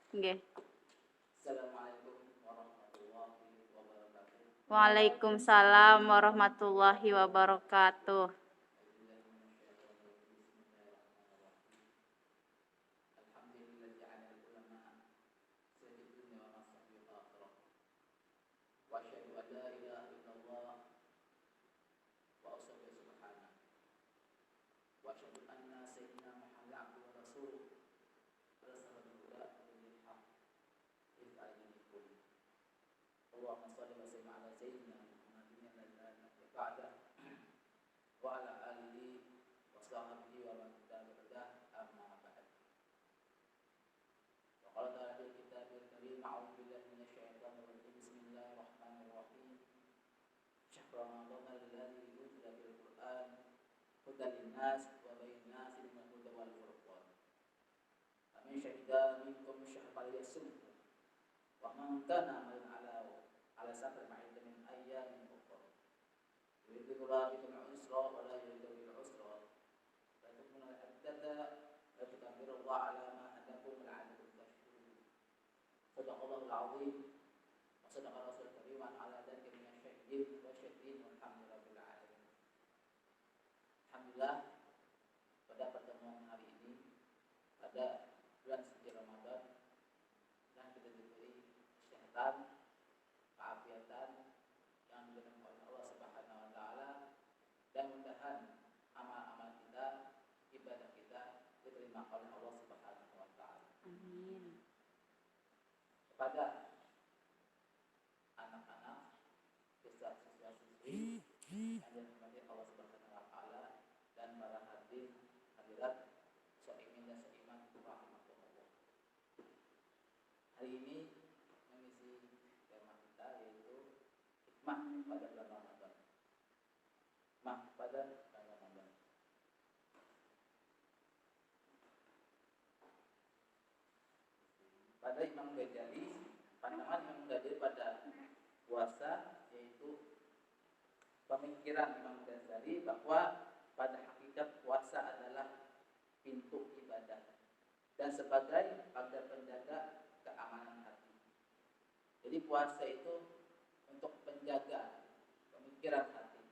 Nggih. Assalamualaikum warahmatullahi wabarakatuh. Waalaikumsalam warahmatullahi wabarakatuh. Allahumma shalli wa sallim ala sayyidina Muhammadin wa ala alihi wa sahbihi wa man tabi'ahu amma ba'd. Wa qala ta'ala fil kitabil karim a'udzu billahi minasy syaithanir rajim. Bismillahirrahmanirrahim. Syahrul ramadan alladzi unzila fil Qur'an hudan linnas wa bayyinatin minal huda wal furqan. Faman syahida minkum syahra falyasumhu wa man kana على سفر معيد من أيام أخرى يريد الله بكم العسر ولا يريد بالعسر لا تكملوا العدة لا تكبروا الله على ما هداكم لعلكم تشكرون. صدق الله العظيم وصدق رسول الكريم على ذلك من الشاهدين والشاهدين والحمد لله رب العالمين. Alhamdulillah, pada pertemuan hari ini pada bulan suci Ramadan dan kita diberi kesehatan, keafiatan yang diberikan oleh Allah Subhanahu wa taala, dan mudah-mudahan amal-amal kita, ibadah kita diterima oleh Allah Subhanahu wa taala. Amin. Kepada anak-anak, siswa-siswi yang dirahmati Allah Subhanahu wa taala dan para hadirin hadirat seiman dan seiman rahmatullah. Hari ini pada bulan Ramadan. Pada bulan Ramadan. Pada Imam Ghazali, pandangan Imam Ghazali pada puasa, yaitu pemikiran Imam Ghazali bahwa pada hakikat puasa adalah pintu ibadah dan sebagai agar penjaga keamanan hati. Jadi puasa itu untuk penjaga pemikiran hati.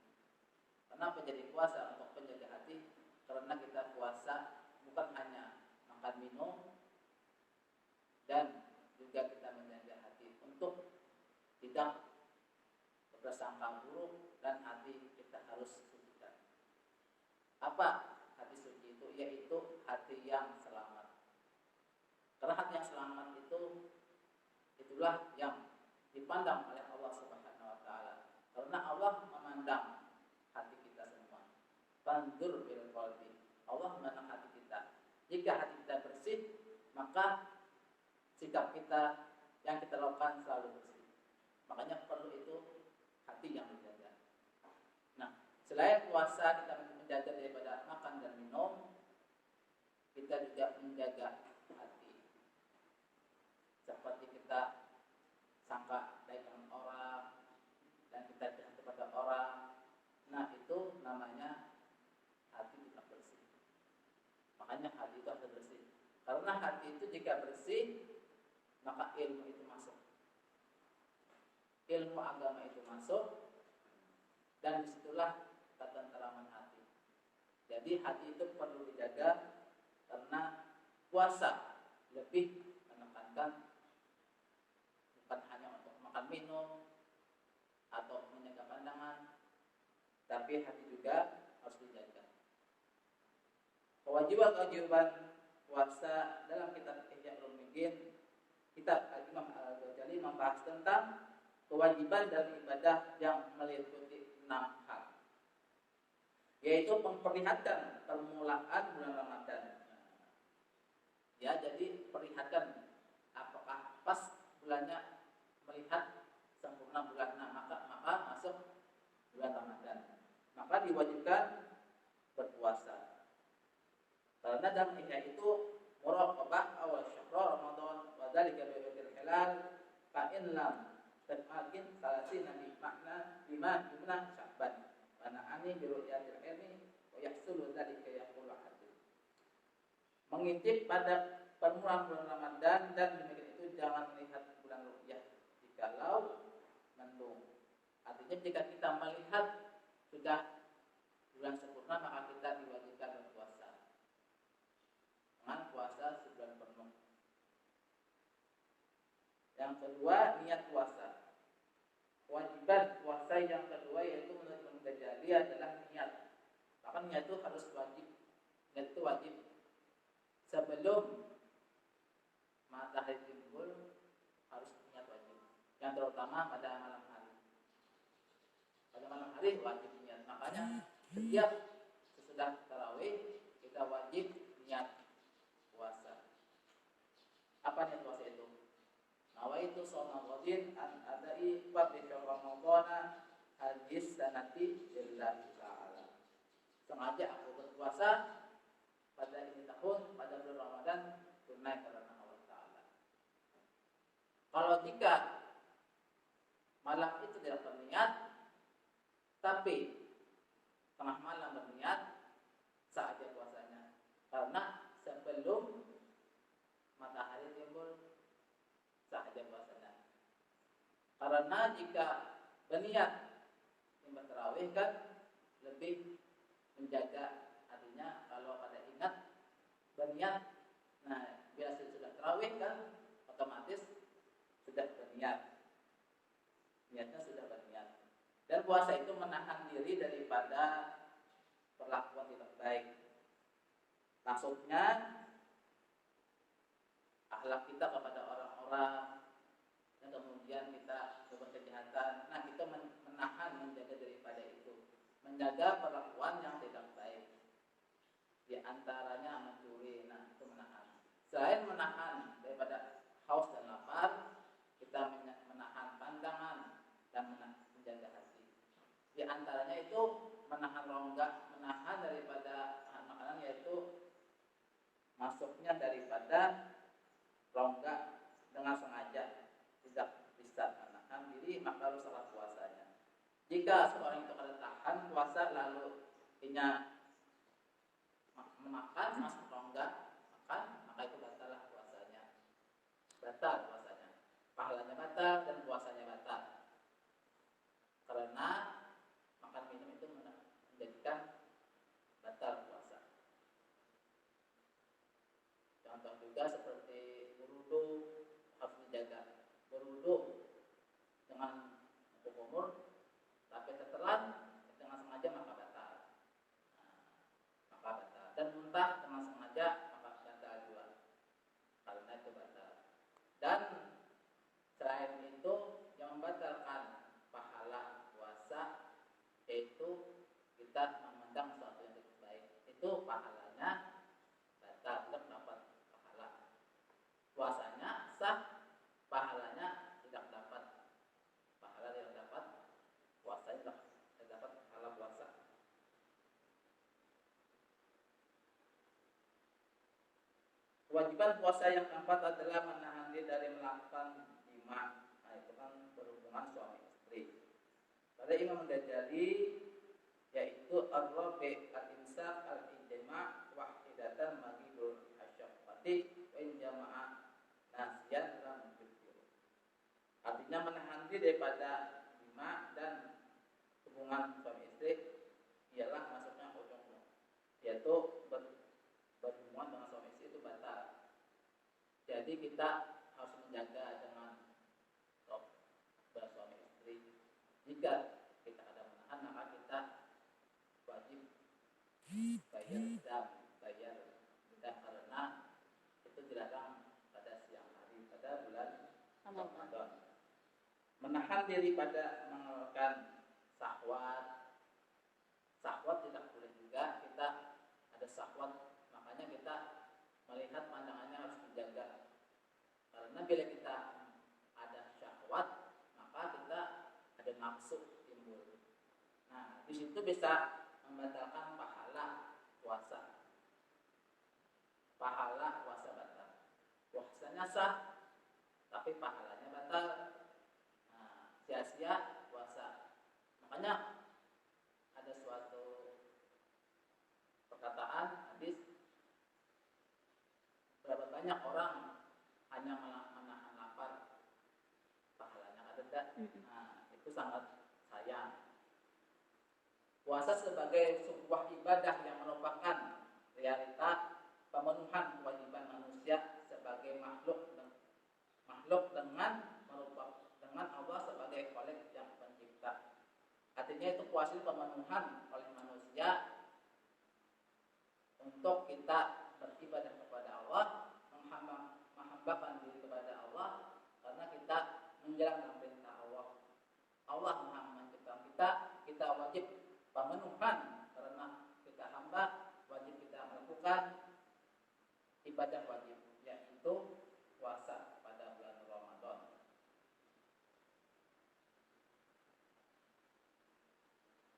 Kenapa jadi puasa? Untuk penjaga hati, karena kita puasa bukan hanya makan minum, dan juga kita menjaga hati untuk tidak berprasangka buruk, dan hati kita harus sucikan. Apa hati suci itu? Yaitu hati yang selamat. Karena hati yang selamat itulah yang dipandang oleh Allah Subhanahu wa taala. Karena Allah memandang hati kita semua. Fanzur bil qalbi. Allah memandang hati kita. Jika hati kita bersih, maka sikap kita yang kita lakukan selalu bersih. Makanya perlu itu hati yang dijaga. Nah, selain puasa kita menjaga daripada makan dan minum, kita juga menjaga hati. Seperti kita sangka baik dengan orang dan kita jahat kepada orang, nah itu namanya hati tidak bersih. Makanya hati itu harus bersih. Karena hati itu jika bersih, maka ilmu itu masuk, ilmu agama itu masuk, dan disitulah ketenteraman hati. Jadi hati itu perlu dijaga, karena puasa lebih menekankan bukan hanya untuk makan minum atau menjaga pandangan, tapi hati juga harus dijaga. Kewajiban puasa dalam kitab Ihya Ulumuddin, kitab Imam Al-Ghazali membahas tentang kewajiban dari ibadah yang meliputi 6 hal, yaitu memperlihatkan permulaan bulan Ramadan. Ya, jadi perlihatkan apakah pas bulannya, melihat sempurna bulan, maka masuk bulan Ramadan, maka diwajibkan berpuasa. Karena dalam Ihya itu muraqabah awal syahr Ramadan wa dzalika bi waqtil hilal fa in lam tamakin salasina bi makna bima jumlah Sya'ban wa na'ani bi ru'yatil ilmi wa yahsulu dzalika yaqulu hadis. Mengintip pada permulaan bulan Ramadan dan demikian itu jangan melihat bulan ru'yah jikalau mendung. Artinya jika kita melihat sudah bulan sempurna, maka kita diwajibkan berpuasa dengan puasa sebulan penuh. Yang kedua, niat puasa. Kewajiban puasa yang kedua yaitu menurut Imam Ghazali adalah niat. Bahkan niat itu harus wajib. Niat itu wajib sebelum matahari timbul, harus niat wajib. Yang terutama pada malam hari. Pada malam hari wajib niat. Makanya setiap sesudah tarawih kita wajib niat puasa. Apa niat puasa itu? Nawaitu shauma ghadin an adai fardhi Ramadhan hadis sanati lillahi ta'ala. Sengaja aku berpuasa pada ini tahun, pada bulan Ramadan tunai karena Allah Ta'ala. Kalau jika malam itu tidak berniat, tapi tengah malam berniat, sah aja puasanya. Karena sebelum matahari timbul, sah aja puasanya. Karena jika berniat yang tarawih kan lebih menjaga, artinya kalau ada ingat berniat, nah biasa sudah tarawih kan otomatis sudah berniat, niatnya sudah berniat. Dan puasa itu menahan diri daripada perlakuan tidak baik. Maksudnya akhlak kita kepada orang-orang, dan kemudian kita berbuat kejahatan. Nah, kita menahan, menjaga daripada itu, menjaga perlakuan yang tidak baik. Di antaranya mencuri, nah itu menahan. Selain menahan daripada haus dan lapar, kita menahan pandangan dan menjaga hati. Di antaranya itu menahan rongga, menahan daripada makanan, yaitu masuknya daripada rongga dengan sengaja, tidak bisa menahan diri, maka rusak puasanya. Jika seorang itu kada tahan puasa lalu inya memakan masuk rongga, makan, maka itu batallah puasanya. Batal puasanya. Pahalanya batal dan puasanya batal. Karena makan minum itu menjadikan batal puasa. Contoh juga seperti berwudu, harus dijaga. Berwudu dengan umur, tapi tertelan dengan sengaja maka batal. Maka batal. Dan muntah dengan sengaja maka batal juga. Karena itu batal. Dan selain itu yang membatalkan pahala puasa yaitu kita memandang sesuatu yang tidak baik. Itu pahalanya batal, tidak dapat pahala. Puasanya sah, pahalanya tidak dapat. Pahala tidak dapat, puasanya tidak dapat pahala puasa. Kewajiban puasa yang keempat adalah menahan diri dari melakukan jima. Nah, itu kan berhubungan suami istri. Pada Imam Ghazali yaitu ar-rabi' al-imsak al-ijma' wahidatan maghibul asyaqqati wa in jama'a nasyan lam yujur. Artinya menahan diri daripada jima dan hubungan suami istri ialah masuknya ujung, yaitu berhubungan dengan suami istri itu batal. Jadi kita harus menjaga dengan bersuami istri. Jika kita ada menahan, maka kita wajib bayar dam karena itu dilarang pada siang hari pada bulan Ramadan. Menahan diri pada mengeluarkan syahwat. Syahwat tidak boleh juga kita ada syahwat, makanya kita melihat pandangannya harus dijaga. Karena bila kita ada syahwat, maka kita ada nafsu timbul. Nah, di situ bisa membatalkan pahala puasa. Pahala puasa batal. Puasanya sah, tapi pahalanya batal. Nah, sia-sia puasa. Makanya ada suatu perkataan hadis, berapa banyak orang hanya menahan ada. Nah, itu sangat sayang. Puasa sebagai sebuah ibadah yang merupakan realita pemenuhan kewajiban manusia sebagai makhluk dengan Allah sebagai Khalik yang pencipta. Artinya itu puasa itu pemenuhan oleh manusia untuk kita beribadah kepada Allah, menghambakan diri kepada Allah, karena kita menjalankan perintah Allah. Allah Maha mencipta kita wajib pemenuhan karena kita hamba, wajib kita melakukan ibadah wajib, yaitu puasa pada bulan Ramadan.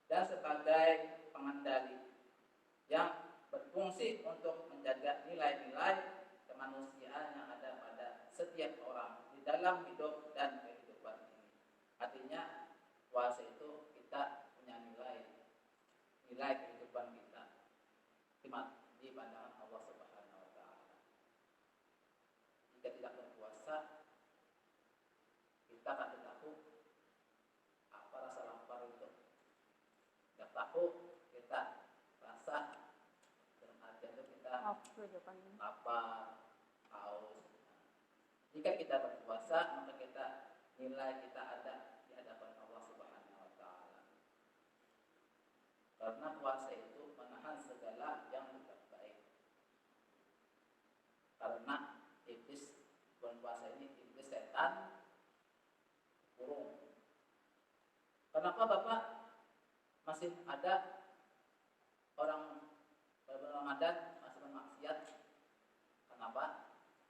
Dan sebagai pengendali yang berfungsi untuk menjaga nilai-nilai kemanusiaan yang ada pada setiap orang di dalam hidup dan kehidupan ini. Artinya puasa itu kita punya nilai kehidupan kita di pandangan Allah Subhanahu wa taala. Jika tidak berpuasa, kita akan tahu apa rasa lapar itu. Tidak tahu kita rasa itu kita lapar, haus. Jika kita berpuasa, maka nilai kita ada di hadapan Allah Subhanahu wa taala. Karena puasa itu menahan segala yang tidak baik. Karena iblis bulan puasa ini, iblis setan kurung. Kenapa Bapak masih ada orang bulan Ramadan masih bermaksiat? Kenapa?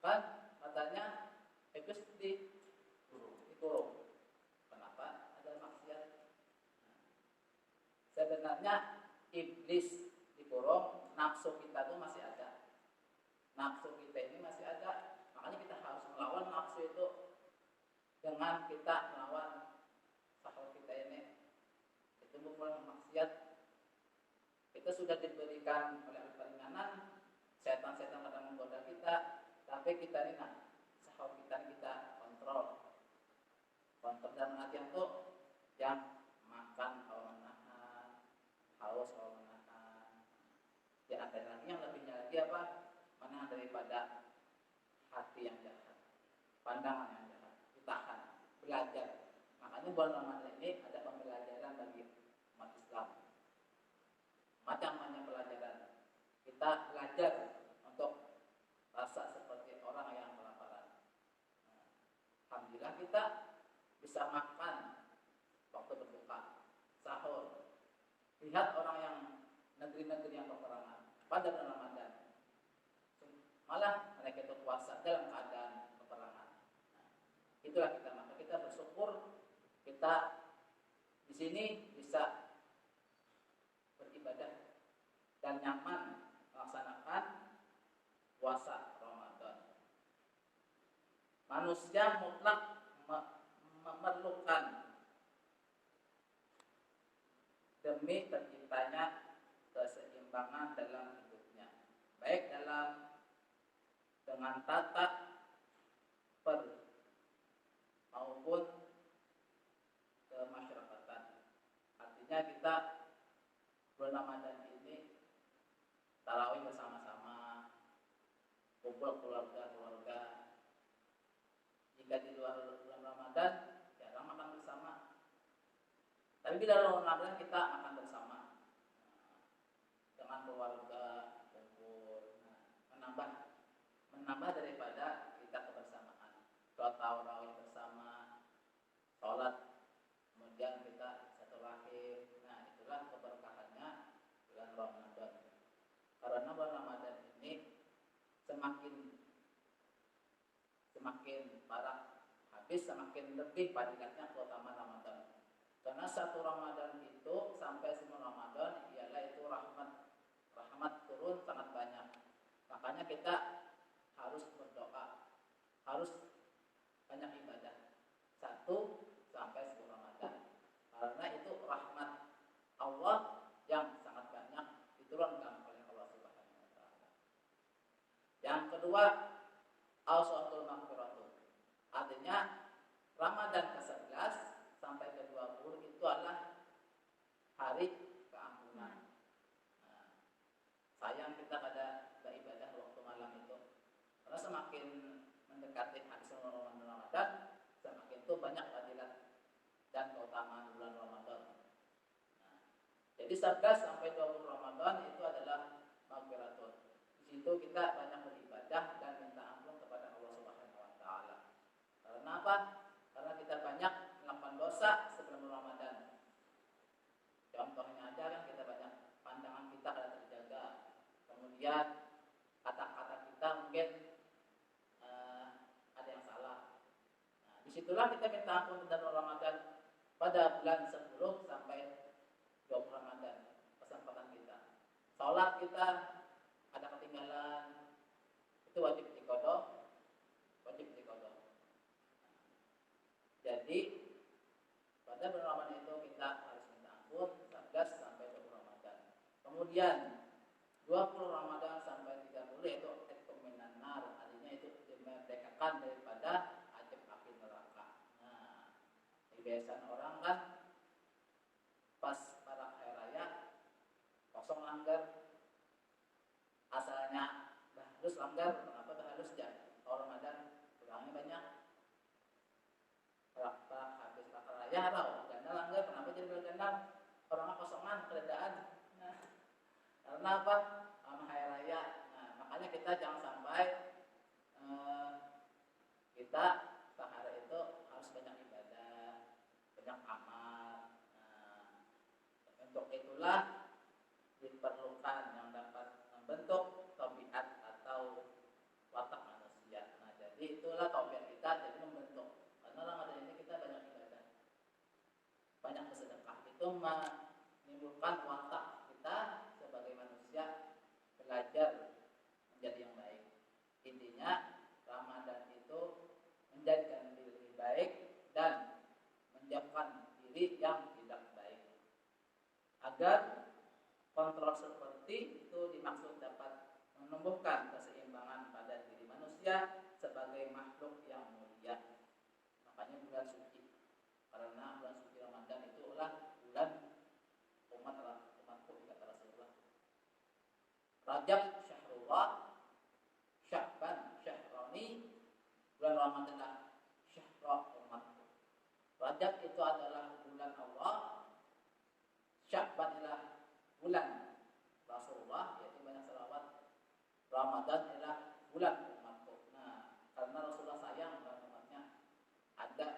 Kan katanya iblis dikurung. Kenapa? Ada maksiat. Sebenarnya iblis dikurung, nafsu kita itu masih ada. Nafsu kita ini masih ada. Makanya kita harus melawan nafsu itu dengan kita melawan sahwat kita ini. Itu bukan maksiat. Kita sudah diberikan oleh peringanan, setan-setan kadang menggoda kita, tapi kita ini sahwat kita kontrol dalam artian itu yang makan kalau menahan, haus kalau menahan. Ya ada lagi yang lebihnya lagi apa? Menahan daripada hati yang jahat, pandangan yang jahat, ditahan, belajar. Makanya bulan Ramadan ini ada pembelajaran bagi umat Islam. Macam-macam pelajaran. Kita belajar untuk rasa seperti orang yang kelaparan. Alhamdulillah kita bisa makan waktu berbuka, sahur. Lihat orang yang negeri-negeri yang peperangan pada bulan Ramadan, malah mereka itu puasa dalam keadaan peperangan. Itulah kita, maka kita bersyukur kita di sini bisa beribadah dan nyaman melaksanakan puasa Ramadan. Manusia mutlak memerlukan demi terciptanya keseimbangan dalam hidupnya, baik dengan tata maupun kemasyarakatan. Artinya kita bulan Ramadan ini tarawih bersama-sama, kumpul keluarga. Jika di luar bulan Ramadan jarang makan bersama. Tapi di dalam Ramadan kita makan bersama dengan keluarga, kumpul, menambah daripada kita kebersamaan. Sholat tarawih bersama, sholat, kemudian kita satu rahim. Nah, itulah keberkahannya bulan Ramadan. Karena bulan Ramadan ini semakin parah habis, semakin lebih fadilatnya keutamaan Ramadan. Karena satu Ramadan itu sampai semua Ramadan ialah itu rahmat turun sangat banyak. Makanya kita harus berdoa, harus banyak ibadah 1 sampai 10 Ramadan. Karena itu rahmat Allah yang sangat banyak diturunkan oleh Allah Subhanahu wa taala. Yang kedua, awsatul maghfiratu. Artinya Ramadan ke-11 mendekati hadis Ramadan, semakin itu banyak fadilat dan keutamaan bulan Ramadan. Nah, jadi 11 sampai 20 Ramadan itu adalah maghfiratun. Di situ kita banyak beribadah dan minta ampun kepada Allah Subhanahu wa taala. Karena apa? Karena kita banyak melakukan dosa sebelum Ramadan. Contohnya aja kan kita banyak pandangan kita kada terjaga. Kemudian kata-kata kita mungkin ada yang salah. Nah, disitulah kita minta ampun kepada Ramadan pada bulan 10 sampai 20 Ramadan, kesempatan kita. Salat kita ada ketinggalan, itu wajib diqadha, wajib diqadha. Jadi pada bulan Ramadan itu kita harus minta ampun 11 sampai 20 Ramadan. Kemudian 20 Ramadan sampai 30 itu minan nar, artinya itu dimerdekakan daripada azab api neraka. Nah, kebiasaan orang kan pas para hari raya kosong langgar, asalnya harus langgar, kenapa harus ya? Kalau Ramadan kurangnya banyak, berapa habis hari raya atau ganda langgar, kenapa jadi berganda? Orangnya kosongan keadaan. Nah, karena apa? Hari raya. Nah, makanya kita jangan sampai kita sehari itu harus banyak ibadah, banyak amal. Nah, untuk itulah diperlukan yang dapat membentuk tabiat atau watak manusia. Nah, jadi itulah tabiat kita, jadi membentuk. Karena Ramadan ini kita banyak ibadah, banyak bersedekah, itu menimbulkan watak kita sebagai manusia belajar menjadi yang baik. Intinya Ramadan itu menjadikan diri lebih baik dan menjauhkan diri yang tidak baik. Agar kontrol seperti itu dimaksud dapat menumbuhkan keseimbangan pada diri manusia sebagai makhluk yang mulia. Makanya bulan suci, karena bulan suci Ramadan itu adalah bulan umatku kata Rasulullah. Rajab syahrullah, Sya'ban syahrani, bulan Ramadan syahrul umatku. Rajab itu adalah bulan Allah, Sya'ban adalah bulan Rasulullah, yaitu banyak selawat. Ramadan adalah bulan umatku. Nah, karena Rasulullah sayang pada umatnya, ada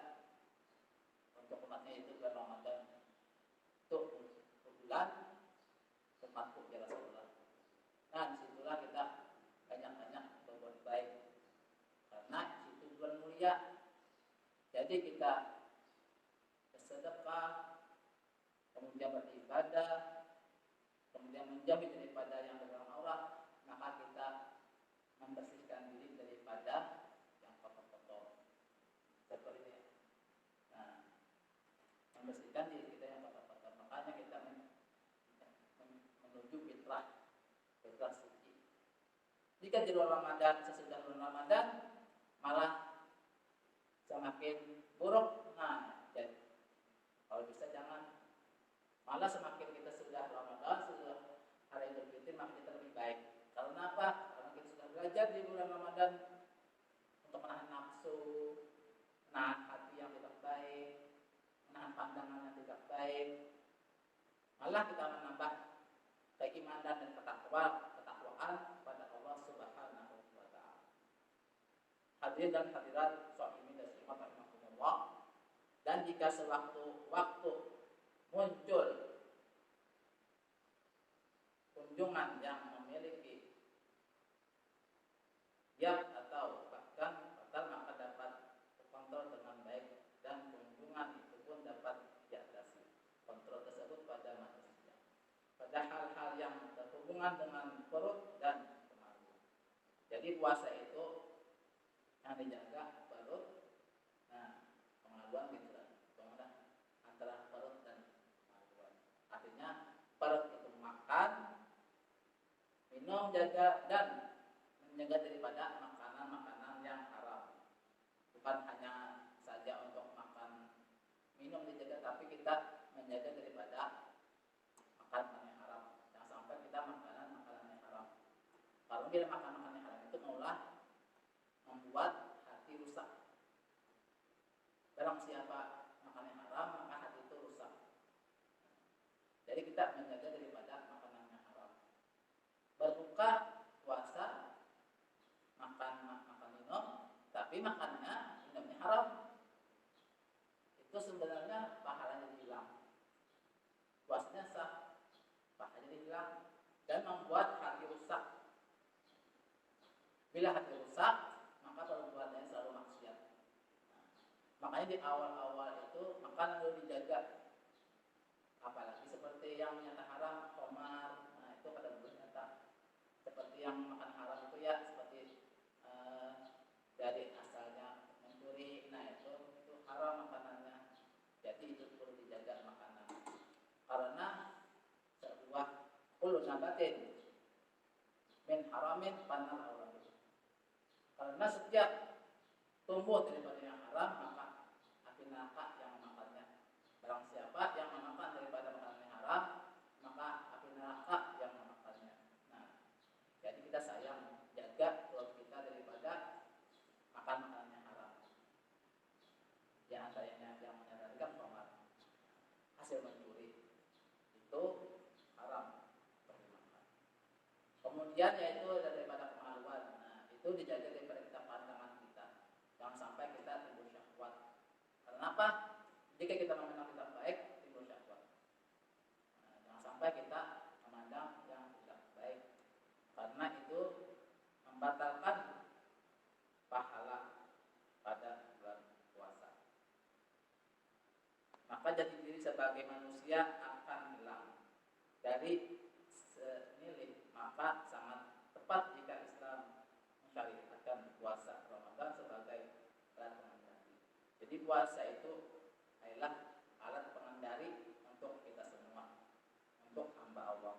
untuk umatnya itu bulan Ramadan. Itu bulan umatku ya Rasulullah. Nah, disitulah kita banyak-banyak berbuat baik, karena itu bulan mulia. Jadi kita bersedekah, kemudian beribadah, kemudian menjauhi daripada yang berlarang aurat, maka kita membersihkan diri daripada yang kotor-kotor. Seperti ini. Nah, membersihkan diri kita yang kotor-kotor. Makanya kita menuju fitrah suci. Jika di luar Ramadan, sesudah bulan Ramadan malah semakin buruk. Nah, jadi kalau bisa jangan. Malah semakin kita sudah Ramadan, sudah hari Idul Fitri, maka kita lebih baik. Karena apa? Karena kita sudah belajar di bulan Ramadan untuk menahan nafsu, menahan hati yang tidak baik, menahan pandangan yang tidak baik. Malah kita menambah keimanan dan ketakwaan kepada Allah Subhanahu wa taala. Hadirin dan hadirat shaimin dan muslimat rahimakumullah. Dan jika sewaktu-waktu muncul kunjungan yang memiliki diam atau bahkan batal, maka dapat terkontrol dengan baik, dan kunjungan itu pun dapat diatasi. Kontrol tersebut pada manusia, pada hal-hal yang berhubungan dengan perut dan kemaluan. Jadi puasa itu yang dijaga perut, nah kemaluan gitu lah, antara perut dan kemaluan. Artinya perut itu makan, minum, jaga, dan menjaga daripada makanan-makanan yang haram. Bukan hanya saja untuk makan, minum dijaga, tapi kita menjaga daripada makanan yang haram. Jangan sampai kita makanan yang haram. Kalau bila makan yang haram itu maulah membuat hati Barang siapa makan yang haram, maka hati itu rusak. Jadi kita menjaga daripada makanan yang haram. Berbuka puasa, makan minum, tapi makannya minumnya haram. Itu sebenarnya pahalanya hilang. Puasanya sah, pahalanya hilang dan membuat hati rusak. Bila hati rusak, maka perbuatannya selalu maksiat. Makanya di awal-awal itu makan perlu dijaga. Apalagi seperti yang nyata haram, khamar, nah itu pada belum nyata. Seperti yang makan haram itu ya seperti dari asalnya mencuri, nah itu haram makanannya. Jadi itu perlu dijaga makanan. Karena sebuah kullu nabatin min haramin panar Allah. Karena setiap tumbuh daripada yang haram, maka api neraka yang memakannya. Barang siapa yang memakan daripada makanan yang haram, maka api neraka yang memakannya. Nah, jadi kita sayang jaga perut kita daripada makan makanan yang haram. Di antaranya yang menyadarkan khamar, hasil mencuri itu haram dimakan. Kemudian yaitu daripada kemaluan. Nah, itu dijaga daripada kita pandangan kita. Jangan sampai kita timbul syahwat. Kenapa? Jika kita memandang kita baik, timbul syahwat. Nah, jangan sampai kita memandang yang tidak baik, karena itu membatalkan pahala pada bulan puasa. Maka jati diri sebagai manusia akan hilang dari senilai. Maka sangat tepat jika Islam mensyariatkan puasa Ramadan sebagai alat pengendali. Jadi puasa itu adalah alat pengendali untuk kita semua, untuk hamba Allah.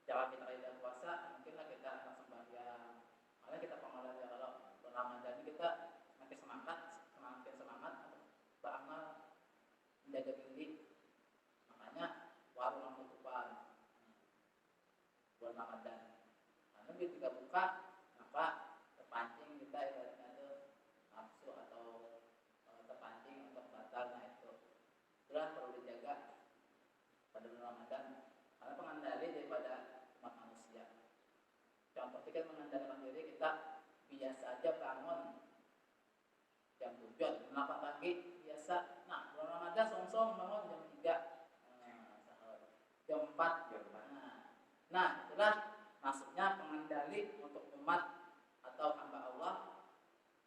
Jangan kita tidak puasa, mungkinlah kita akan sembahyang. Malah kita pengaruh ya, kalau Ramadan ini kita semakin semangat beramal, menjaga diri. Makanya warung tutupan bulan Ramadan. Karena ketika buka, maka terpancing kita ibaratnya itu nafsu atau terpancing untuk batal. Nah itulah perlu dijaga pada bulan Ramadan, karena pengendali daripada umat manusia. Contoh kita mengendalikan diri, kita biasa aja bangun jam 7, jam 8 pagi biasa. Nah bulan Ramadan song-song bangun jam 3, jam 4. Nah itulah maksudnya pengendali untuk umat atau hamba Allah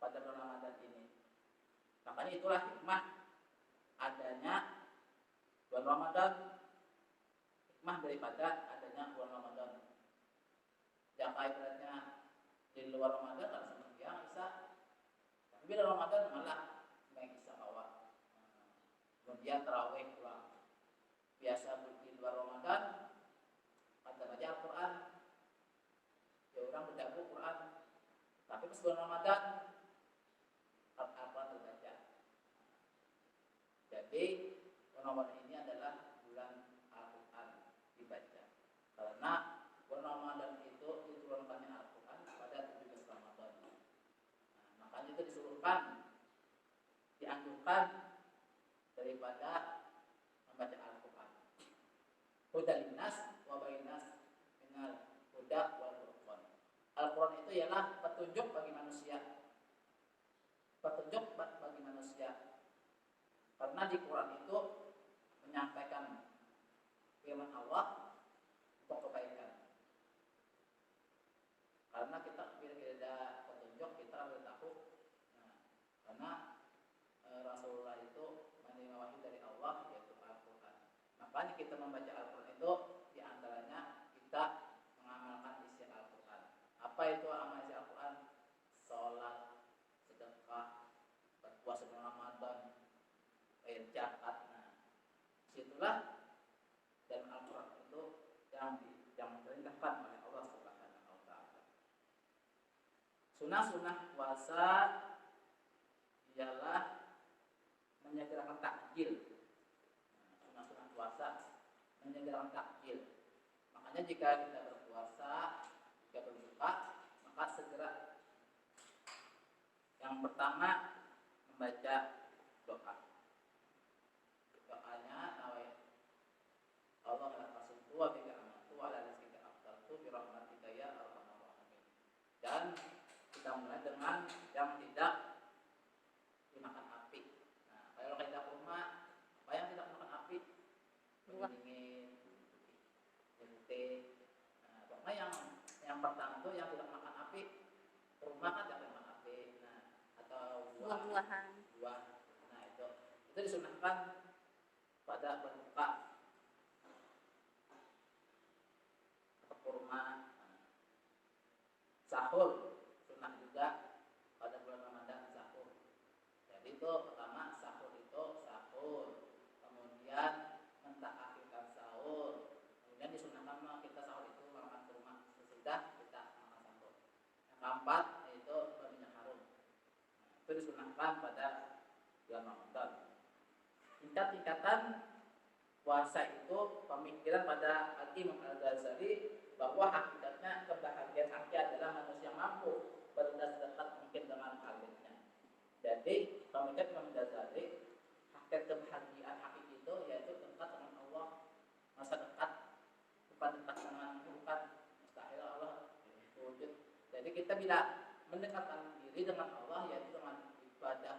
pada bulan Ramadan ini. Makanya itulah hikmah adanya bulan Ramadan, hikmah daripada adanya bulan Ramadan. Yang ibaratnya di luar Ramadan kan sembahyang Isya, tapi bila Ramadan malah sembahyang Isya bawah. Kemudian tarawih pulang. Biasa di luar Ramadan pada baca Al-Quran, ya orang berdakwah Quran, tapi pas bulan Ramadan Al-Quran terbaca. Jadi Ramadan ini adalah bulan Al-Quran dibaca, karena bulan Ramadan itu diturunkannya Al-Quran pada 17 Ramadan. Nah, makanya itu dianjurkan daripada membaca Al-Quran. Hudan linnas wa bainas minal huda wal furqan. Al-Quran itu ialah petunjuk bagi manusia. Petunjuk bagi manusia. Karena di Quran itu menyampaikan firman Allah untuk kebaikan. Karena kita bila ada petunjuk, kita harus tahu. Nah, karena Rasulullah itu menerima wahyu dari Allah, yaitu Al-Quran. Makanya kita membaca Al-Quran itu diantaranya kita mengamalkan isi Al-Quran. Apa itu amal isi Al-Quran? Sholat, sedekah, berpuasa bulan Ramadan, bayar zakat. Nah, disitulah dan Al-Quran itu yang diperintahkan oleh Allah Subhanahu wa Ta'ala. Sunnah-sunnah puasa ialah menyegerakan takjil. Sunnah-sunnah puasa menyegerakan takjil. Makanya jika kita berpuasa, jika berbuka, maka segera. Yang pertama membaca doa. Doanya nawai Allah la tasubbu wa bika amantu wa ala rizqika aftartu bi rahmatika ya arhamar rahimin. Dan kita mulai dengan yang tidak dimakan api. Nah, kalau kita kurma, apa yang tidak dimakan api? Buah. Dingin, teh. Nah, pokoknya yang pertama itu yang tidak makan api. Kurma kan tidak makan api. Nah, atau Buah-buahan. buah. Nah, itu disunahkan pada berbuka atau kurma. Sahur sunnah juga pada bulan Ramadan sahur. Jadi itu pertama sahur itu sahur, kemudian mentakhirkan sahur, kemudian disunahkan kita sahur itu makan kurma sesudah kita makan sahur. Yang keempat yaitu berminyak harum. Nah, itu disunahkan pada bulan Ramadan. Tingkat-tingkatan puasa itu pemikiran pada Al-Imam Al-Ghazali bahwa hakikatnya kebahagiaan hati adalah manusia mampu berbuat sedekat mungkin dengan Khaliqnya. Jadi pemikiran Imam Al-Ghazali hakikat kebahagiaan hakiki itu yaitu dekat dengan Allah, masa dekat, bukan dekat dengan bukan mustahil Allah wujud. Jadi kita bila mendekatkan diri dengan Allah yaitu dengan ibadah,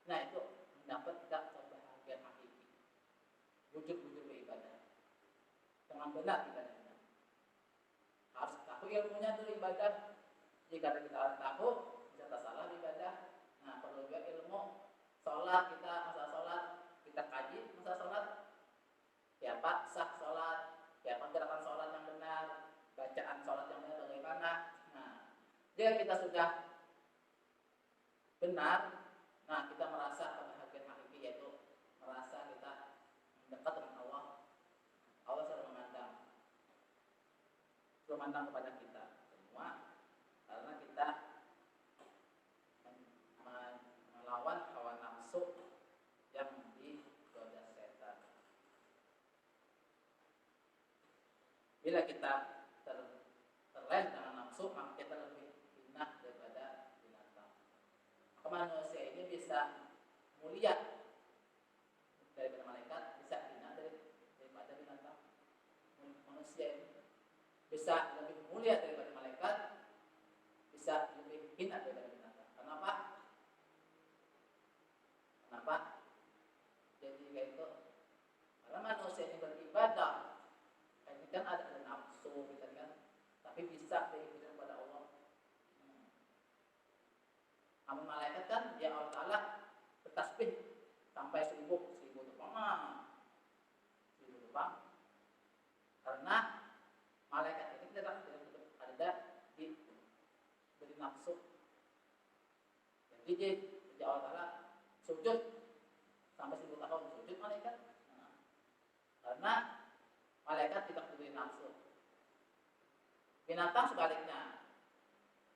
nah itu mendapat kebahagiaan hakiki, wujud-wujud beribadah dengan benar ibadahnya. Harus tahu ilmunya dulu ibadah. Jika kita tahu, bisa salah ibadah. Nah, perlu juga ilmu sholat kita, masa sholat kita kaji, masa sholat ya Pak, sah sholat, ya gerakan sholat yang benar, bacaan sholat yang benar bagaimana. Nah, jika kita sudah benar, nah kita merasa kebahagiaan hakiki yaitu merasa kita dekat dengan Allah. Allah selalu memandang kepada kita semua karena kita melawan hawa nafsu yang digoda setan. Bila kita terlena dengan nafsu, maka kita lebih hina daripada binatang. Maka manusia ini bisa mulia daripada malaikat, bisa hina daripada binatang. Manusia ini bisa lebih mulia daripada malaikat, bisa lebih hina daripada binatang. Kenapa? Jadi kayak itu. Karena manusia ini beribadah, ini kan ada nafsu, gitu kan. Tapi bisa beribadah kepada Allah. Namun malaikat kan dia Allah Taala bertasbih sampai 1000 tepang. 1000 tepang. Karena malaikat ini tidak ada diberi nafsu. Jadi Allah Taala sujud sampai 1000 tahun sujud malaikat. Nah, karena malaikat tidak diberi nafsu. Binatang sebaliknya.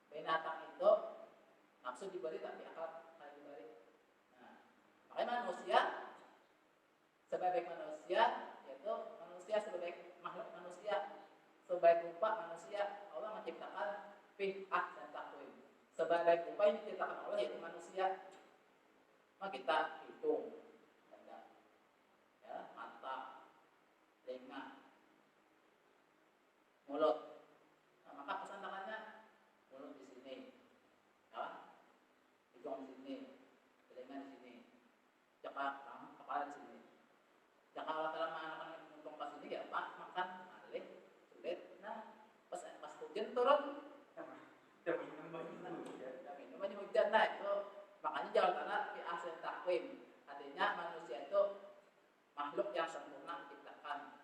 Binatang itu nafsu diberi tapi akal diberi. Nah, makanya manusia sebagai manusia yaitu manusia sebagai makhluk manusia. Sebagai rupa manusia, Allah menciptakan fi'ah dan takwim. Sebagai rupa yang diciptakan Allah yaitu manusia. Maka kita hidung, ya, mata, telinga, mulut. Nah, maka pesan tangannya mulut di sini, ya, hidung di sini, telinga di sini, kepala di sini. Jangan Allah Taala menganggap untung pas ini ya Pak makan alik. Nah, pas hujan turun, minum aja hujan, nah itu makanya jauh tanah di asal takwim. Artinya manusia itu makhluk yang sempurna diciptakan.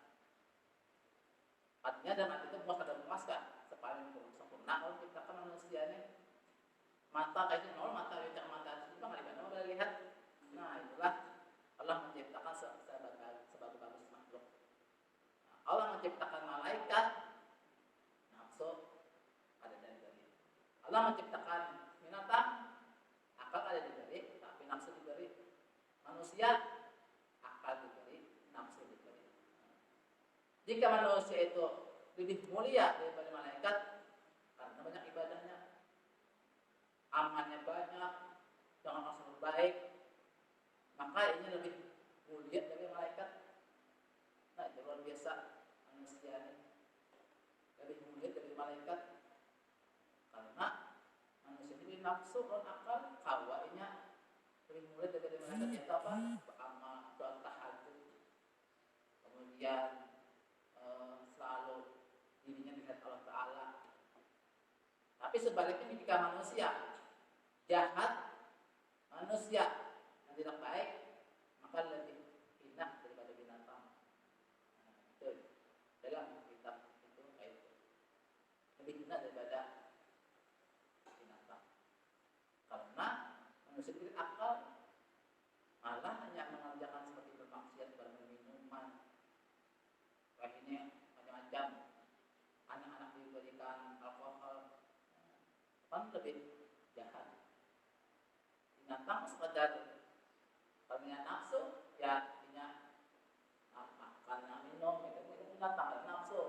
Artinya dan itu puas dan memuaskan. Sepaling sempurna Allah diciptakan manusia ini. Mata kayak itu nol, mata yang mata itu nggak dibanding boleh lihat. Nah itulah Allah menciptakan sebagus makhluk. Allah menciptakan malaikat, nafsu ada dari. Allah menciptakan binatang, akal ada diberi, tapi nafsu diberi. Manusia, akal diberi, nafsu diberi. Jika manusia itu lebih mulia daripada malaikat, karena banyak ibadahnya, amannya banyak, dengan maksud baik, maka ini lebih mulia dari malaikat. Nah, itu luar biasa manusia ini lebih mulia dari malaikat, karena manusia ini nafsu dan akal kawainya lebih mulia dari malaikat. Itu apa? Beramal, sholat tahajud, kemudian selalu dirinya dekat Allah Ta'ala. Tapi sebaliknya jika manusia jahat, manusia yang tidak baik, maka lebih hina daripada binatang. Itu dalam kitab itu kayak itu. Lebih hina daripada binatang. Karena manusia tidak akal, malah hanya mengerjakan seperti bermaksiat, berminuman, kayak ini macam-macam. Anak-anak diberikan alkohol, kan lebih jahat. Binatang sekedar permintaan nafsu, ya artinya makan, minum, itu binatang dan nafsu.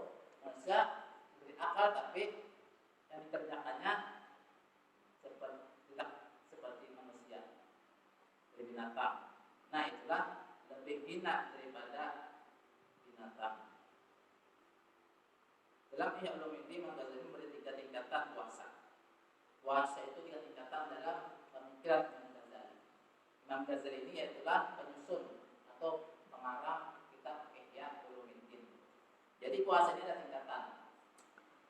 Manusia diberi akal, tapi yang dikerjakannya tidak seperti manusia, dari binatang. Nah, itulah lebih hina daripada binatang. Dalam Ihya Ulumuddin, Imam Ghazali memberi 3 tingkatan puasa. Puasa itu 3 tingkatan dalam pemikiran Imam Ghazali. Imam Ghazali ini yaitulah penyusun atau pengarang kitab Ihya Ulumuddin. Jadi puasa ini ada tingkatan.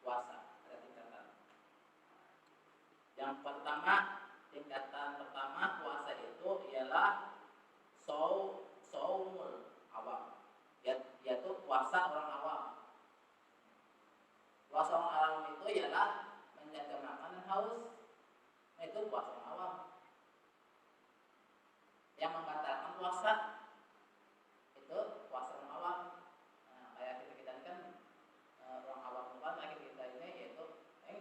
Puasa ada tingkatan. Yang pertama, tingkatan pertama puasa itu ialah saumul awam, yaitu puasa orang awam. Puasa orang awam itu ialah menjaga makan dan haus. Nah, itu puasa orang awam. Yang membatalkan puasa itu puasa orang awam. Nah, kayak kita kan orang awam bukan, kayak kita ini yaitu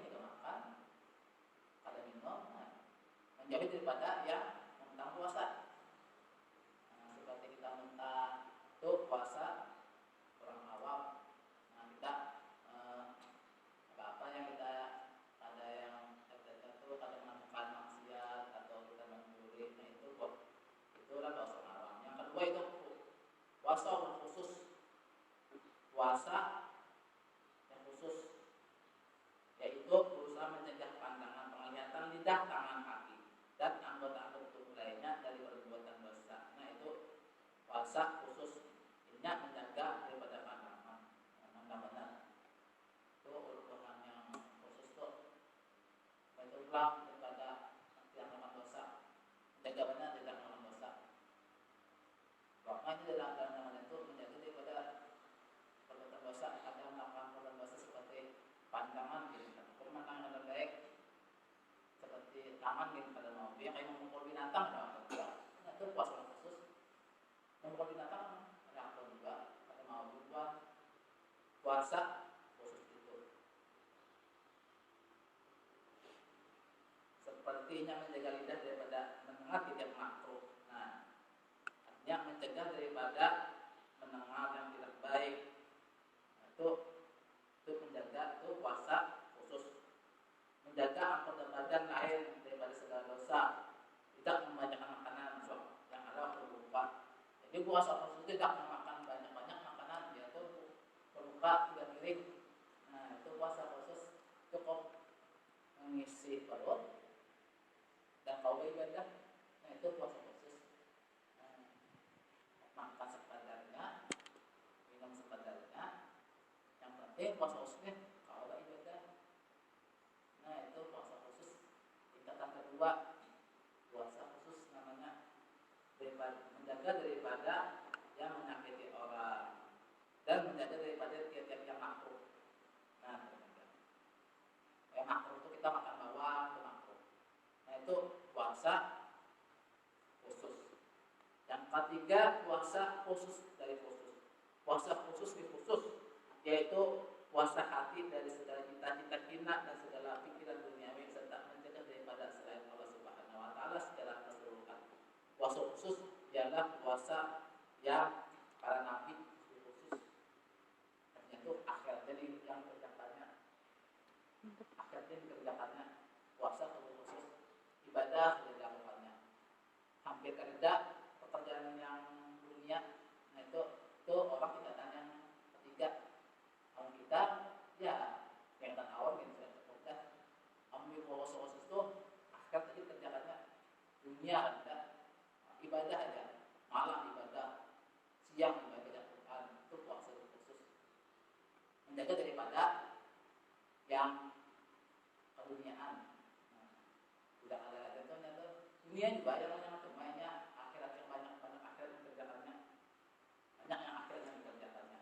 juga makan, ada minum, menjauhi daripada yang mentang puasa. Nah, seperti kita mentang itu puasa orang awam. Nah, kita apa yang kita ada yang tertentu, ada melakukan maksiat atau kita mencuri, nah itu kok itulah puasa awam. Yang kedua itu puasa khusus, puasa yang khusus, yaitu berusaha mencegah pandangan, penglihatan, lidah, tangan, kaki dan anggota-anggota tubuh lainnya dari perbuatan dosa. Nah, itu puasa khusus, ini menjaga daripada pandangan. Benar-benar pulang daripada yang melakukan dosa, menjaga benar tidak melakukan dosa. Bahkan itu dalam Ramadan itu menjaga daripada perbuatan dosa. Ada melakukan perbuatan dosa seperti pandangan, gitu. Pandangan yang baik seperti tangan, gitu. Pada mau yang kayak memukul binatang, nah, itu puasa khusus. Memukul binatang ada akal juga, ada mau juga puasa. Sepertinya menjaga lidah daripada mendengar tidak makruh. Nah, artinya mencegah daripada mendengar yang tidak baik. Nah, itu menjaga, itu puasa khusus. Menjaga anggota badan lain daripada segala dosa. Tidak membanyakan makanan yang ada waktu berbuka. Jadi puasa khusus tidak memakan banyak-banyak makanan, yaitu berbuka 3 piring. Nah, itu puasa khusus, cukup mengisi perut dan kau beribadah. Nah, itu puasa khusus. Makan sepadarnya, minum sepadarnya. Yang penting puasa khususnya kau beribadah. Nah, itu puasa khusus. Tingkatan kedua, puasa khusus namanya menjaga daripada yang menyakiti orang dan menjaga daripada tiap-tiap yang makruh. Nah, yang makruh itu kita makan bawang, itu makruh. Nah, itu puasa khusus. Yang ketiga, puasa khusus dari khusus. Puasa khusus di khusus, yaitu puasa hati dari segala cita-cita hina dan segala pikiran duniawi serta mencegah daripada selain Allah Subhanahu wa taala secara keseluruhan. Puasa khusus ialah puasa yang para nabi khusus. Artinya itu akhir jadi yang kerjakannya. Akhirnya dikerjakannya puasa khusus. Ibadah tidak dilakukannya. Hampir tidak pekerjaan dunia ada ibadah aja, malam ibadah, siang ibadah Quran, itu puasa khusus. Menjaga daripada yang keduniaan. Udah ada contohnya tuh dunia juga yang mainnya akhirat yang banyak akhirat yang kerjaannya, banyak yang akhirat yang dikerjakannya.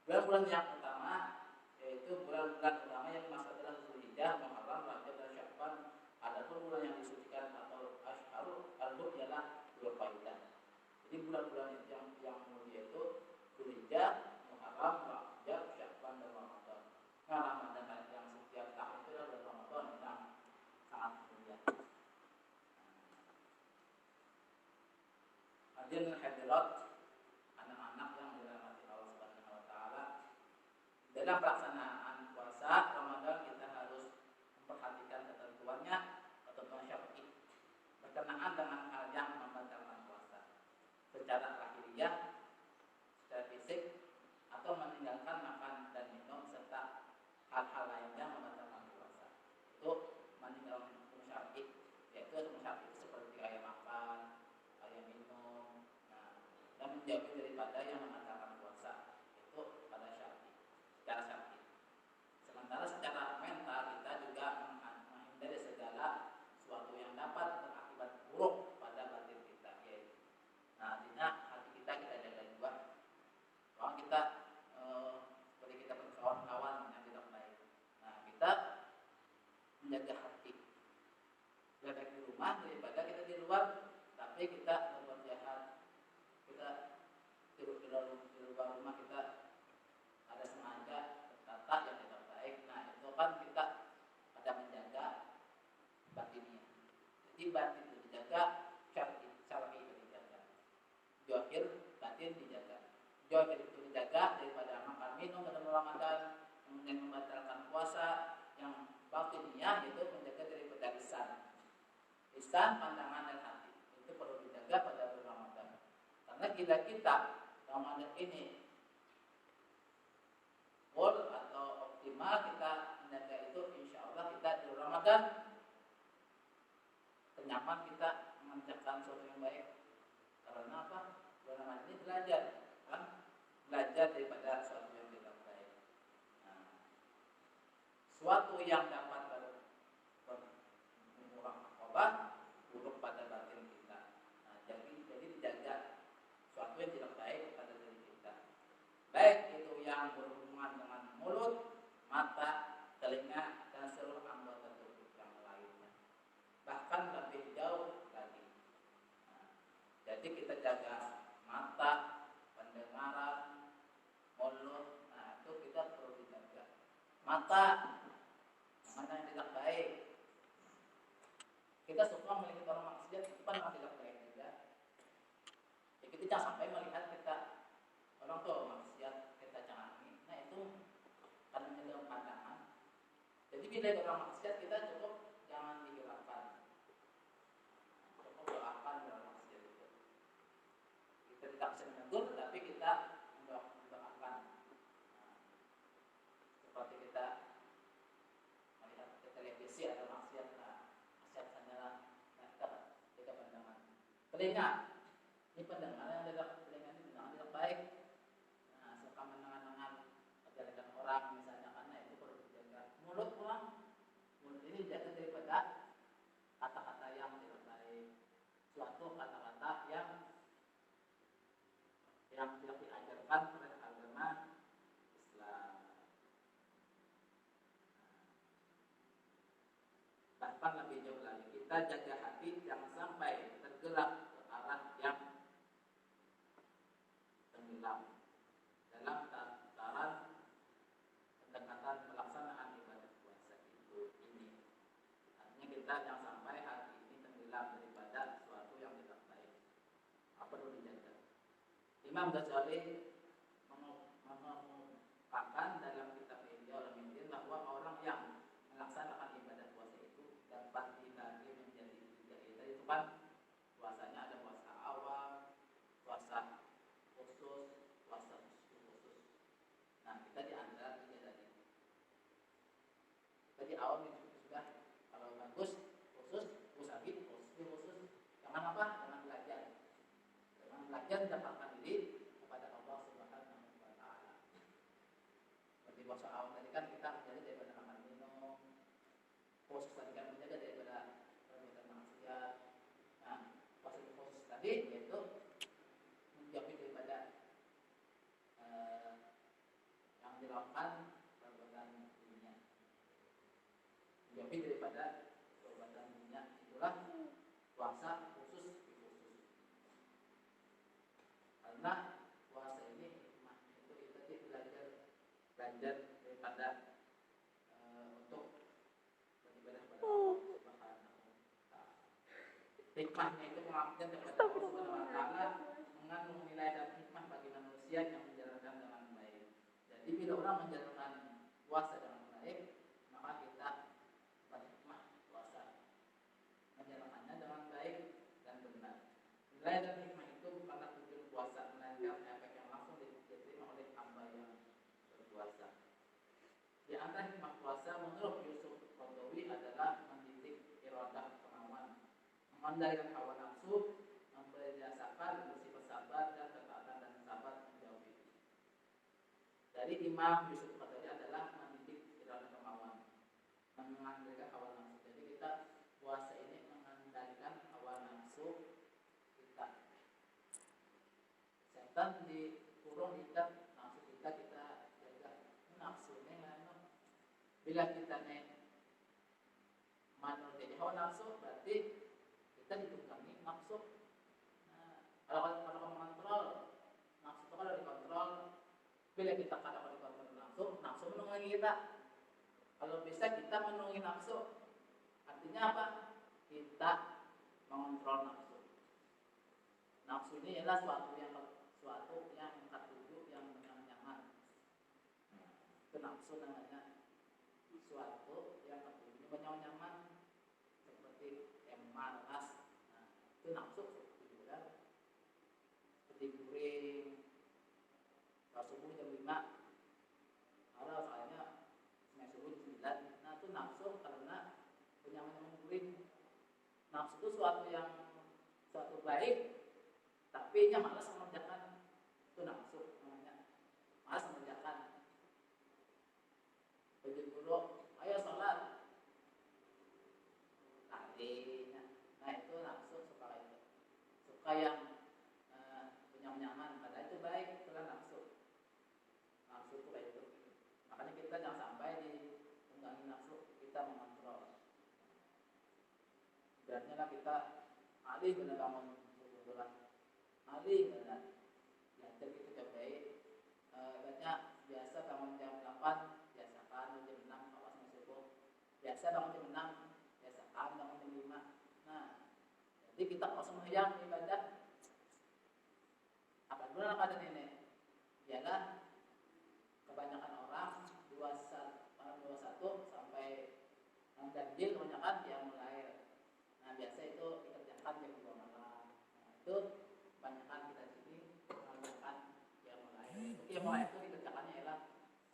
Bulan-bulan yang utama yaitu bulan-bulan utama yang masuk dalam Zulhijjah, Muharram, Rajab dan Sya'ban. Adapun bulan yang disucikan atau Asyharul Al-Hurr ialah Dzulqa'dah. Jadi bulan-bulan yang mulia itu Zulhijjah, Muharram, Rajab, Sya'ban dan Ramadan. Nah, Ramadan yang setiap tahun itu adalah bulan Ramadan yang sangat mulia. Hadirin hadirat, anak-anak yang dirahmati Allah Subhanahu wa taala, dalam pelaksanaan puasa Ramadan kita harus memperhatikan ketentuan syar'i berkenaan dengan hal yang membatalkan puasa secara lahiriah, secara fisik, atau meninggalkan makan dan minum serta hal-hal lainnya membatalkan puasa. Itu meninggalkan hukum syar'i, yaitu hukum syar'i seperti kayak makan, kayak minum, dan menjauhi daripada yang membatalkan puasa. Itu pada syar'i, secara syar'i. Sementara secara mental kita juga menghindari segala sesuatu yang dapat berakibat buruk pada batin kita, yaitu artinya hati kita jaga juga. Kalau kita seperti kita berkawan-kawan yang tidak baik, kita menjaga hati lebih baik di rumah daripada kita di luar, tapi kita berbuat jahat. Kita di luar rumah kita ada sengaja berkata yang tidak baik, itu kan kita ada menjaga batinnya. Jadi batin itu dijaga, syar'i itu dijaga, zahir batin dijaga. Zahir itu dijaga daripada makan minum pada Ramadan yang membatalkan puasa. Yang batinnya itu menjaga daripada lisan, pandangan dan hati. Itu perlu dijaga pada bulan Ramadan. Karena kita Ramadan ini full atau optimal kita menjaga itu, insya Allah kita di Ramadan kenyaman kita mengerjakan sesuatu yang baik. Karena apa? Bulan Ramadan ini belajar daripada sesuatu yang tidak baik. Suatu yang dapat mengurangi akobah buruk pada batin kita. Jadi dijaga suatu yang tidak baik pada diri kita, baik itu yang berhubungan dengan mulut, mata, telinga, dan seluruh anggota tubuh yang lainnya. Bahkan lebih jauh lagi. Jadi kita jaga mata, pendengaran, mulut. Itu kita perlu dijaga. Mata, mana yang tidak baik. Kita suka melihat orang maksiat, itu kan memang tidak baik juga. Kita jangan sampai melihat kita orang tua maksiat, kita jangan ini. Itu karena menjaga pandangan. Jadi bila orang maksiat kita cukup jangan dihilangkan, cukup doakan dalam maksiat itu. Kita tidak bisa menegur, tapi kita mendoakan. Seperti kita melihat di televisi ada maksiat, maksiat hanyalah kita pandangan. Telinga, ini pendengar yang tidak telinga ini pendengar tidak baik. Suka mendengar kejelekan orang misalnya, karena itu perlu dijaga. Mulut ini dijaga daripada kata-kata yang tidak baik, suatu kata-kata yang tidak diajarkan oleh agama Islam. Bahkan lebih jauh lagi, kita jaga hati jangan sampai tergerak ke arah yang tenggelam dalam tataran pendekatan pelaksanaan ibadah puasa ini. Artinya kita jangan sampai hati ini tenggelam daripada sesuatu yang tidak baik. Apa perlu dijaga? Imam Ghazali mengungkapkan dalam kitab Ihya Ulumuddin bahwa orang yang melaksanakan ibadah puasa itu dapat dibagi menjadi 3. Itu kan puasanya ada puasa awal, puasa khusus, puasa khusus. Kita di antara 3 tadi. Kita di awal sudah kalau bagus khusus, musabit khusus. mendekatkan diri kepada Allah Subhanahu wa taala. Seperti puasa awal tadi kan kita menjadi daripada makan minum, khusus tadi kan menjaga daripada perbuatan maksiat. Nah, puasa khusus tadi yaitu menjauhi daripada yang dilakukan perbuatan dunia, menjauhi daripada perbuatan dunia. Itulah puasa khusus. Karena puasa ini hikmah itu kita belajar daripada untuk beribadah kepada Allah Subhanahu wa taala. Hikmahnya itu mengabdi kepada Allah Subhanahu wa taala, mengandung nilai dan hikmah bagi manusia yang menjalankan dengan baik. Jadi bila orang menjalankan puasa dengan baik, maka kita berhikmah puasa, menjalankannya dengan baik dan benar. Nilai dan hikmah itu bukanlah tujuan puasa, melainkan efek yang langsung diterima oleh hamba yang berpuasa. Di antara hikmah puasa menurut Yusuf Qaradawi adalah mendidik iradah kemauan, mengendalikan hawa nafsu, membiasakan bersifat sabar dan ketaatan dan sabar menjauhi. Dari Imam Yusuf Qaradawi adalah mendidik iradah kemauan, mengendalikan hawa nafsu. Jadi kita puasa ini mengendalikan hawa nafsu kita. Setan dikurung ikat nafsu kita jaga nafsunya kan. Bila kita menurut hawa nafsu berarti kita ditunggangi nafsu. Nah, kalau mengontrol nafsu itu kalau dikontrol, bila kita kalau dikontrol nafsu menunggangi kita. Kalau bisa kita menunggangi nafsu, artinya apa? Kita mengontrol nafsu. Nafsu ini adalah suatu yang ketujuh yang nyaman. Itu nafsu namanya, suatu yang ketujuh yang nyaman, seperti yang malas. Nah, itu nafsu seperti kan? Seperti guring. Kalau subuh jam 5, ada soalnya subuh jam 9. Nah, itu nafsu karena punya guring. Nafsu itu suatu baik, tapi dia malas mengerjakan. Itu nafsu namanya, malas mengerjakan. Baju buruk, ayo sholat, larinya. Nah, itu nafsu suka yang punya nyaman, padahal itu baik, itu kan nafsu. Nafsu itu kayak itu. Makanya kita jangan sampai ditunggangi nafsu, kita mengontrol. Ibaratnya lah kita alih benar bangun subuh, alih benar. Ya, jadi kita cobain. Ibaratnya biasa bangun jam 8, biasakan jam 6 awas subuh. Biasa bangun jam 6, biasakan bangun jam 5. Nah, jadi kita kosong yang ibadah. Apa guna pada ini? Ialah kebanyakan orang 21 sampai ganjil kebanyakan yang mulai. Nah, biasa itu dikerjakan jam 2 malam. Nah, itu kebanyakan kita di sini mengerjakan yang mulai. Yang mulai itu dikerjakannya ialah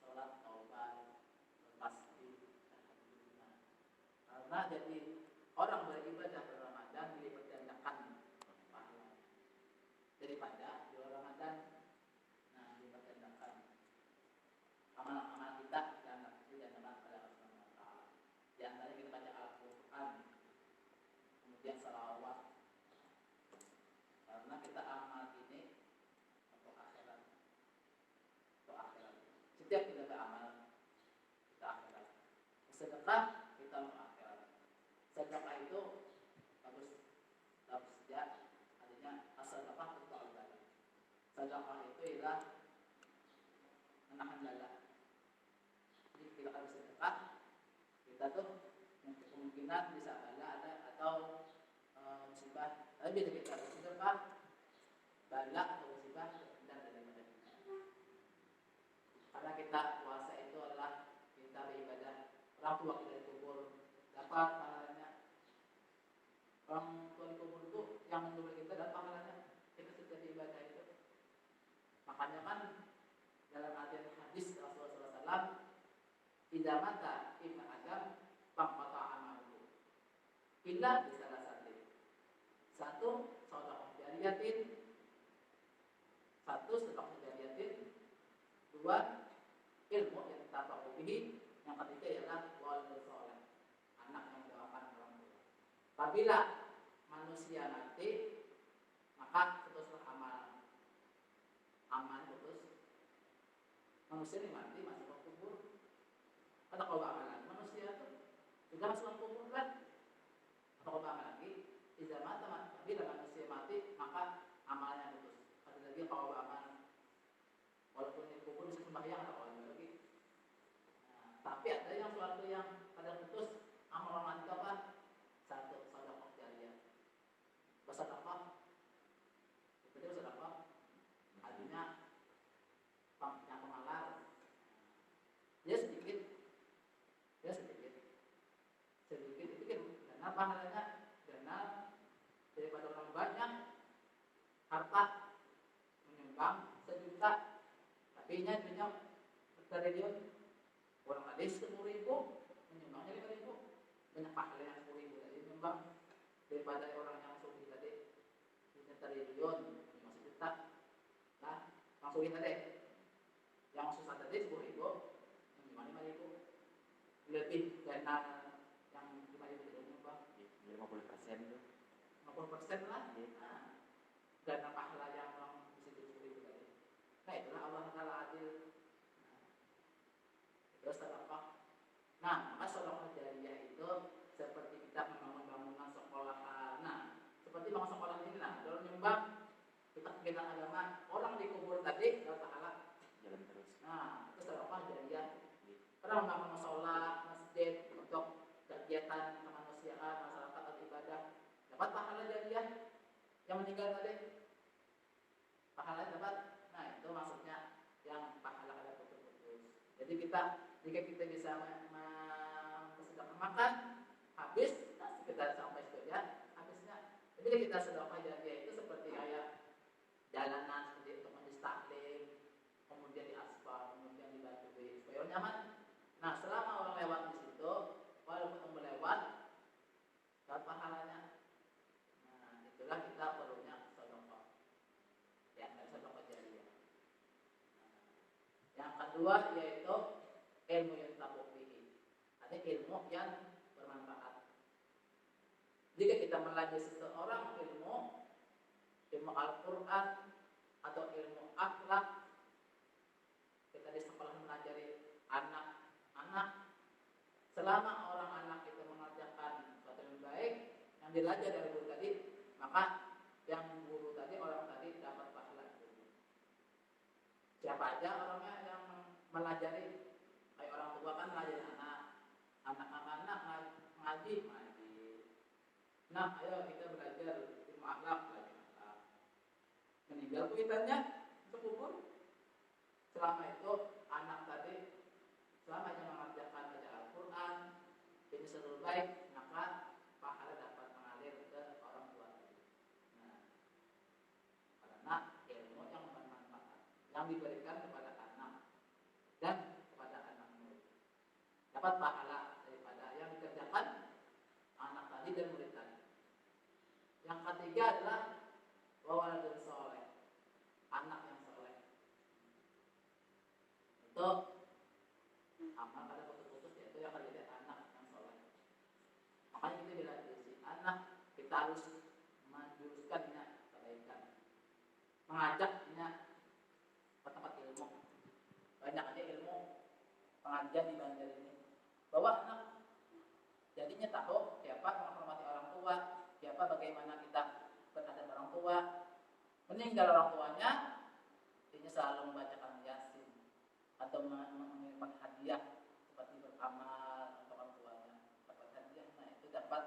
sholat taubat, tasbih, tahajud. Karena jadi orang beribadah di Ramadan dilipat gandakan pahala daripada di luar Ramadan. Nah, dilipat gandakan amal-amal kita dan digandakan pada Allah Subhanahu wa taala. Di antara kita baca Al-Qur'an, kemudian salawat. Karena kita amal ini untuk akhirat. Setiap kita beramal, kita akhirat. Sedekah kita untuk akhirat. Sedekah itu bagus ya, artinya as-sadaqah itu al-bala. Sedekah itu ialah menahan bala. Jadi kita harus sedekah, kita tuh kemungkinan bisa bala ada atau musibah. Tapi bila kita harus sedekah, bala atau musibah tidak ada daripada kita. Karena kita puasa itu adalah kita beribadah. Orang tua kita dikubur dapat pahalanya. Orang tua dikubur itu yang menyuruh kita dapat pahalanya. Kita sudah beribadah itu. Makanya kan dalam hadis Rasulullah SAW, tidak mata ibn Adam bangkata amalu. Illa bisa satu, saudara jariyatin Satu, sedekah jariyatin. Dua, ilmu yang tafahu bihi. Yang ketiga ialah waladun saleh, anak yang mendoakan orang tua. Apabila manusia nanti, maka putuslah amal. Amal putus. Manusia ini mati masuk ke kubur. Kata kau amalan manusia itu sudah masuk ke kubur kan? Kata kau amalan lagi, tidak mata. Bila manusia mati, maka amalnya putus. Ada lagi kau amal, walaupun di kubur bisa sembahyang atau apa lagi. Nah, tapi ada yang suatu yang pada putus amal orang mati apa? Satu, sedekah jariyah. Bersedekah, itu dia bersedekah. Artinya yang pengalar. Dia sedikit itu kan karena pahalanya karena daripada orang banyak harta menyumbang 1 juta, tapi nya triliun. Orang ada 10.000 menyumbangnya 5.000, banyak pahala yang 10.000 tadi menyumbang daripada orang yang sugi tadi punya triliun menyumbang 1 juta. Nah, langsung kita deh yang susah tadi 10.000 menyumbang 5.000, lebih dana yang 5.000 itu menyumbang 50% itu. 50% lah. Nah, dana pahala yang orang di situ 10.000 tadi. Nah, itulah Allah Taala adil. Itu sedekah. Nah, maka sedekah jariyah itu seperti kita membangun bangunan sekolah. Nah, seperti bangun sekolah ini lah, kalau nyumbang kita kegiatan agama, orang dikubur tadi dapat pahala Jalan terus. Nah, itu sedekah jariyah. Pernah membangun mushola, masjid untuk kegiatan kemanusiaan, masyarakat atau ibadah, dapat pahala jariyah. Yang meninggal tadi pahala dapat. Nah, itu maksudnya yang pahala ada putus-putus. Jadi jika kita bisa sedekah makan habis, nah kita sampai situ ya habisnya. Jadi kita sedekah jariyah itu seperti kayak jalanan seperti untuk majlis taklim, kemudian di aspal, kemudian dibatui supaya nyaman. Nah, selama orang lewat di situ, walaupun melewat, dapat pahalanya. Nah, itulah kita perlunya sedekah. Ya, sedekah jariyah. Yang kedua yaitu ilmu yang tafakuhi. Ada ilmu yang bermanfaat. Jika kita mempelajari seseorang ilmu Al-Quran atau ilmu akhlak, kita di sekolah mempelajari anak-anak. Selama orang anak itu mengerjakan sesuatu yang baik, yang belajar dari guru tadi, maka yang guru tadi, orang tadi dapat pahala guru. Siapa aja orangnya yang melajari, kayak orang tua kan melajari anak-anak ngaji. Nah, ayo kita belajar ilmu akhlak, meninggal kuitannya sekubur. Selama itu anak tadi selama dia mengerjakan baca Al-Quran, jadi seluruh baik, maka pahala dapat mengalir ke orang tua tadi. Nah, karena ilmu yang bermanfaat yang diberikan kepada anak dan kepada anak murid, dapat pahala daripada yang dikerjakan anak tadi dan murid tadi. Yang ketiga adalah waladun soleh, anak yang soleh. Itu amal pada putus-putus, yaitu yang terjadi anak yang soleh. Makanya kita bila si anak, kita harus menjuruskannya kebaikan, mengajaknya ke tempat ilmu. Banyak aja ilmu pengajian di Banjar ini, bahwa anak jadinya tahu siapa menghormati orang tua, siapa bagaimana kita terhadap orang tua. Meninggal orang tuanya, dia selalu membacakan Yasin atau mengirimkan hadiah seperti beramal untuk orang tuanya, dapat hadiah. Nah, itu dapat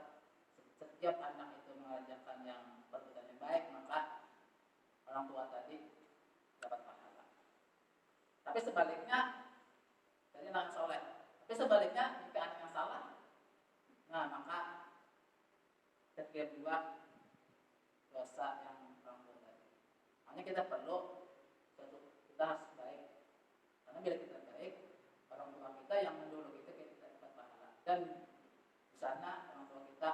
setiap anak itu mengajarkan yang perbuatan yang baik, maka orang tua tadi dapat pahala. Tapi sebaliknya, jadi anak soleh. Tapi sebaliknya, jika anak yang salah, nah maka kedua dosa yang orang tua tadi. Makanya kita perlu kita harus baik. Karena bila kita baik, orang tua kita yang mendulu kita dapat pahala. Dan di sana orang tua kita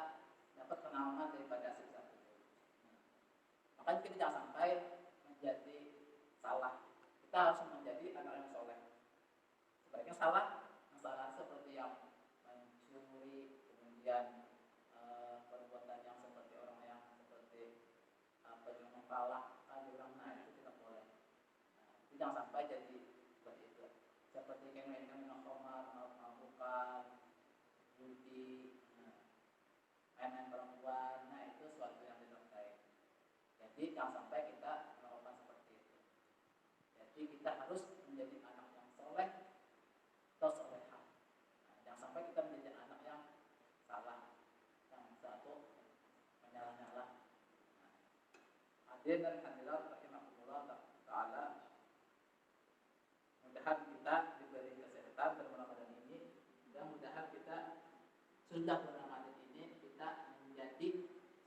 dapat kenaungan daripada siksa kubur. Makanya kita jangan sampai menjadi kita harus menjadi anak yang soleh. Sebaliknya salah, yang salah seperti yang mencuri, kemudian perbuatan yang seperti orang yang seperti yang mempalak tadi orang, nah itu tidak boleh. Nah, jangan sampai jadi seperti itu. Seperti yang minum khamar, mabuk-mabukan, judi, main-main perempuan, nah itu suatu yang tidak baik. Jadi jangan sampai kita melakukan seperti itu. Jadi kita harus menjadi anak yang soleh atau solehah. Nah, jangan sampai kita menjadi anak yang salah, yang satu menyalah-nyalah. Nah, hadirin dan hadirat rahimahullah taala, mudah-mudahan kita diberi kesehatan dalam Ramadan ini. Mudah-mudahan kita sudah Ramadan ini kita menjadi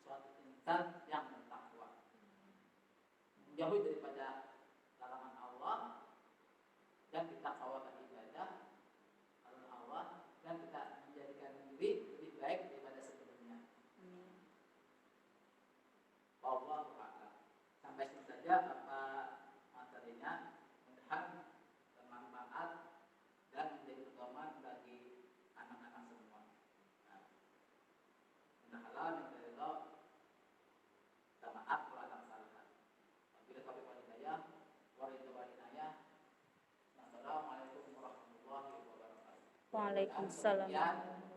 suatu insan yang bertakwa, menjauhi daripada larangan Allah, dan kita kawakan ibadah Allah, dan kita menjadikan diri lebih baik daripada sebelumnya. Allah a'lam. Sampai sini saja apa materinya. Mudah-mudahan bermanfaat dan menjadi pedoman bagi anak-anak semua. Nah, mudah-mudahan yang ridho, minta maaf kalau ada kesalahan. Wabillahi taufiq wal hidayah. Wassalamualaikum warahmatullahi wabarakatuh. Waalaikumsalam.